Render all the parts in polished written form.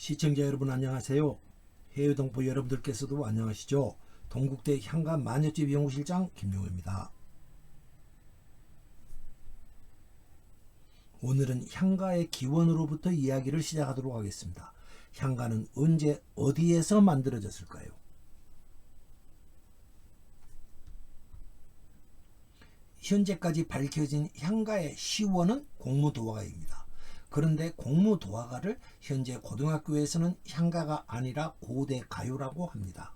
시청자 여러분 안녕하세요. 해외동포 여러분들께서도 안녕하시죠. 동국대 향가 마녀집 연구실장 김용호입니다. 오늘은 향가의 기원으로부터 이야기를 시작하도록 하겠습니다. 향가는 언제 어디에서 만들어졌을까요? 현재까지 밝혀진 향가의 시원은 공무도화가입니다. 그런데 공무도화가를 현재 고등학교에서는 향가가 아니라 고대가요라고 합니다.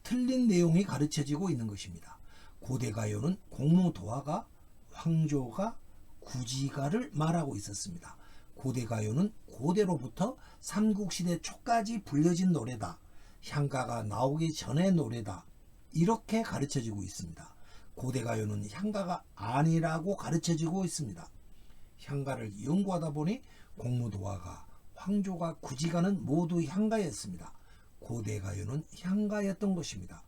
틀린 내용이 가르쳐지고 있는 것입니다. 고대가요는 공무도화가, 황조가, 구지가를 말하고 있었습니다. 고대가요는 고대로부터 삼국시대 초까지 불려진 노래다. 향가가 나오기 전의 노래다. 이렇게 가르쳐지고 있습니다. 고대가요는 향가가 아니라고 가르쳐지고 있습니다. 향가를 연구하다 보니 공무도화가, 황조가, 구지가는 모두 향가였습니다. 고대가요는 향가였던 것입니다.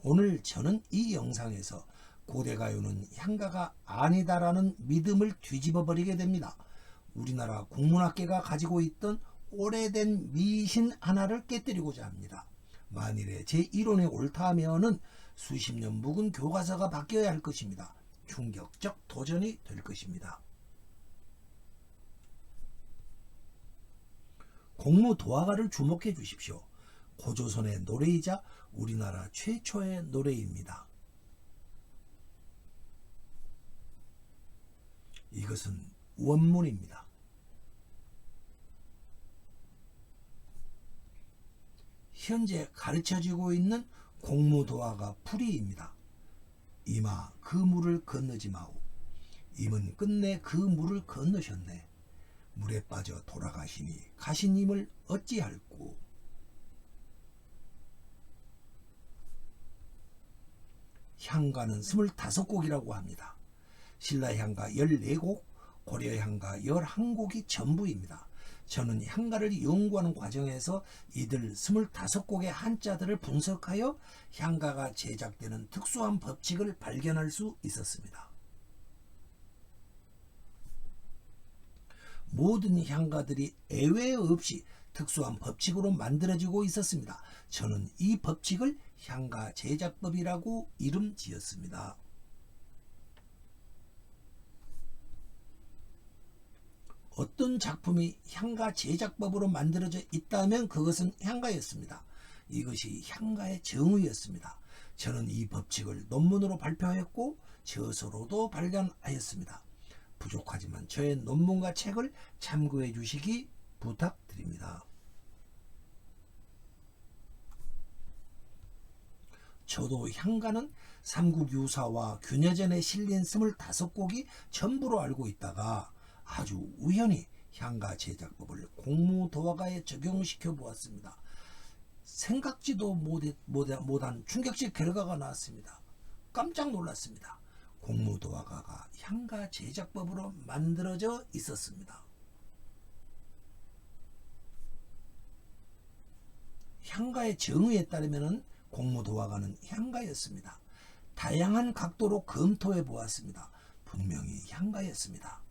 오늘 저는 이 영상에서 고대가요는 향가가 아니다라는 믿음을 뒤집어 버리게 됩니다. 우리나라 국문학계가 가지고 있던 오래된 미신 하나를 깨뜨리고자 합니다. 만일에 제 이론이 옳다면은 수십 년 묵은 교과서가 바뀌어야 할 것입니다. 충격적 도전이 될 것입니다. 공무도화가를 주목해 주십시오. 고조선의 노래이자 우리나라 최초의 노래입니다. 이것은 원문입니다. 현재 가르쳐지고 있는 공무도화가 풀이입니다. 이마 그 물을 건너지 마오. 임은 끝내 그 물을 건너셨네. 물에 빠져 돌아가시니 가신 임을 어찌할꼬. 향가는 25곡이라고 합니다. 신라향가 14곡, 고려향가 11곡이 전부입니다. 저는 향가를 연구하는 과정에서 이들 25곡의 한자들을 분석하여 향가가 제작되는 특수한 법칙을 발견할 수 있었습니다. 모든 향가들이 예외 없이 특수한 법칙으로 만들어지고 있었습니다. 저는 이 법칙을 향가 제작법이라고 이름 지었습니다. 어떤 작품이 향가 제작법으로 만들어져 있다면 그것은 향가였습니다. 이것이 향가의 정의였습니다. 저는 이 법칙을 논문으로 발표했고 저서로도 발견하였습니다. 부족하지만 저의 논문과 책을 참고해 주시기 부탁드립니다. 저도 향가는 삼국유사와 균여전에 실린 25곡이 전부로 알고 있다가 아주 우연히 향가 제작법을 공무도화가에 적용시켜 보았습니다. 생각지도 못한 충격적 결과가 나왔습니다. 깜짝 놀랐습니다. 공무도화가가 향가 제작법으로 만들어져 있었습니다. 향가의 정의에 따르면 공무도화가는 향가였습니다. 다양한 각도로 검토해 보았습니다. 분명히 향가였습니다.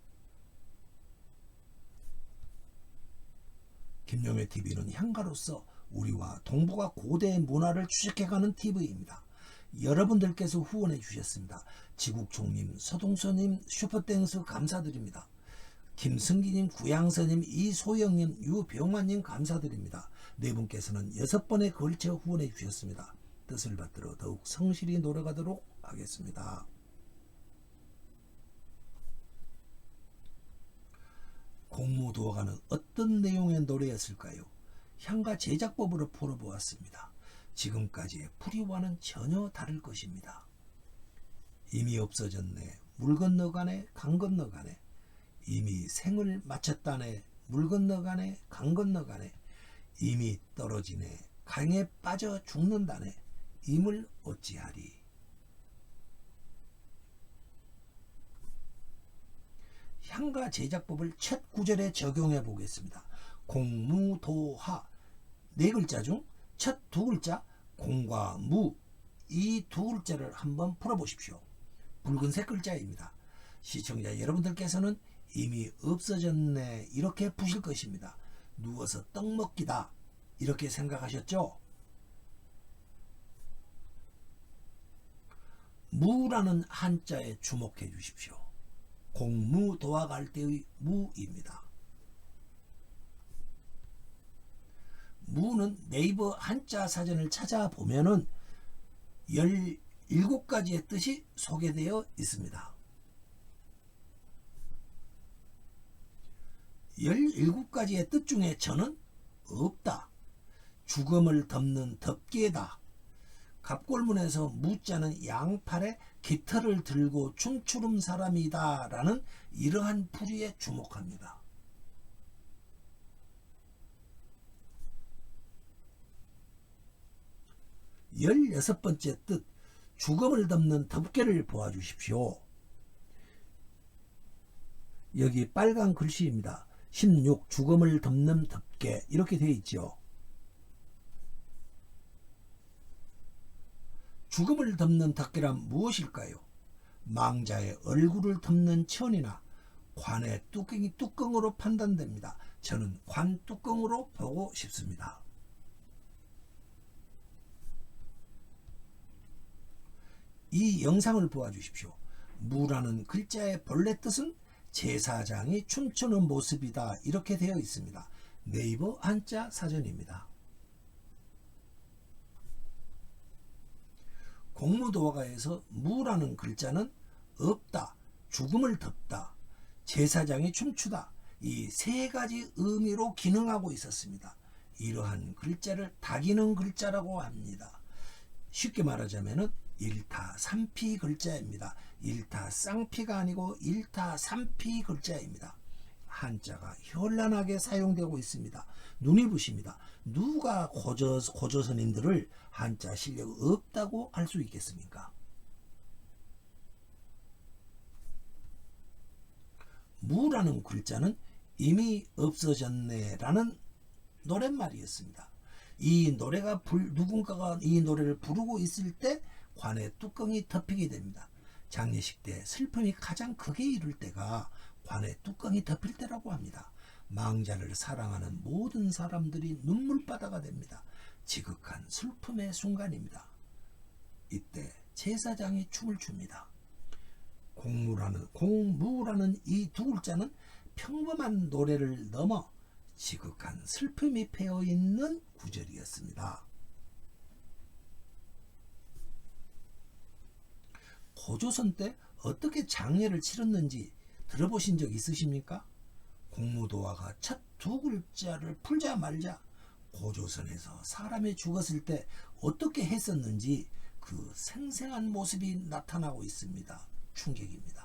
김용회 TV는 향가로서 우리와 동북아 고대의 문화를 추적해가는 TV입니다. 여러분들께서 후원해 주셨습니다. 지국총님, 서동서님, 슈퍼땡스 감사드립니다. 김승기님, 구양서님, 이소영님, 유병환님 감사드립니다. 네 분께서는 6번에 걸쳐 후원해 주셨습니다. 뜻을 받들어 더욱 성실히 노력하도록 하겠습니다. 공무도화가는 어떤 내용의 노래였을까요? 향가 제작법으로 풀어보았습니다. 지금까지의 풀이와는 전혀 다를 것입니다. 이미 없어졌네, 물 건너가네, 강 건너가네. 이미 생을 마쳤다네, 물 건너가네, 강 건너가네. 이미 떨어지네, 강에 빠져 죽는다네. 임을 어찌하리. 향가 제작법을 첫 구절에 적용해 보겠습니다. 공무도화 네 글자 중 첫 두 글자 공과 무, 이 두 글자를 한번 풀어보십시오. 붉은색 글자입니다. 시청자 여러분들께서는 이미 없어졌네 이렇게 푸실 것입니다. 누워서 떡 먹기다 이렇게 생각하셨죠? 무라는 한자에 주목해 주십시오. 공무 도와갈 때의 무입니다. 무는 네이버 한자 사전을 찾아보면은 17가지의 뜻이 소개되어 있습니다. 17가지의 뜻 중에 저는 없다, 죽음을 덮는 덮개다, 갑골문에서 무자는 양팔에 깃털을 들고 춤추는 사람이다 라는 이러한 풀이에 주목합니다. 열여섯 번째 뜻, 죽음을 덮는 덮개를 보아주십시오. 여기 빨간 글씨입니다. 16 죽음을 덮는 덮개 이렇게 되어 있죠. 죽음을 덮는 덮개란 무엇일까요? 망자의 얼굴을 덮는 천이나 관의 뚜껑으로 판단됩니다. 저는 관 뚜껑으로 보고 싶습니다. 이 영상을 보아주십시오. 무라는 글자의 본래 뜻은 제사장이 춤추는 모습이다 이렇게 되어 있습니다. 네이버 한자 사전입니다. 공무도화가에서 무라는 글자는 없다, 죽음을 덮다, 제사장이 춤추다 이 세 가지 의미로 기능하고 있었습니다. 이러한 글자를 다기능 글자라고 합니다. 쉽게 말하자면 일타삼피 글자입니다. 일타쌍피가 아니고 일타삼피 글자입니다. 한자가 현란하게 사용되고 있습니다. 눈이 부십니다. 누가 고조선인들을 한자 실력 없다고 할 수 있겠습니까? 무라는 글자는 이미 없어졌네 라는 노랫말이었습니다. 이 노래가 누군가가 이 노래를 부르고 있을 때 관의 뚜껑이 덮이게 됩니다. 장례식 때 슬픔이 가장 크게 이를 때가 관의 뚜껑이 덮일 때라고 합니다. 망자를 사랑하는 모든 사람들이 눈물바다가 됩니다. 지극한 슬픔의 순간입니다. 이때 제사장이 춤을 춥니다. 공무라는 이 두 글자는 평범한 노래를 넘어 지극한 슬픔이 패어있는 구절이었습니다. 고조선 때 어떻게 장례를 치렀는지 들어보신 적 있으십니까? 공무도화가 첫 두 글자를 풀자 말자 고조선에서 사람이 죽었을 때 어떻게 했었는지 그 생생한 모습이 나타나고 있습니다. 충격입니다.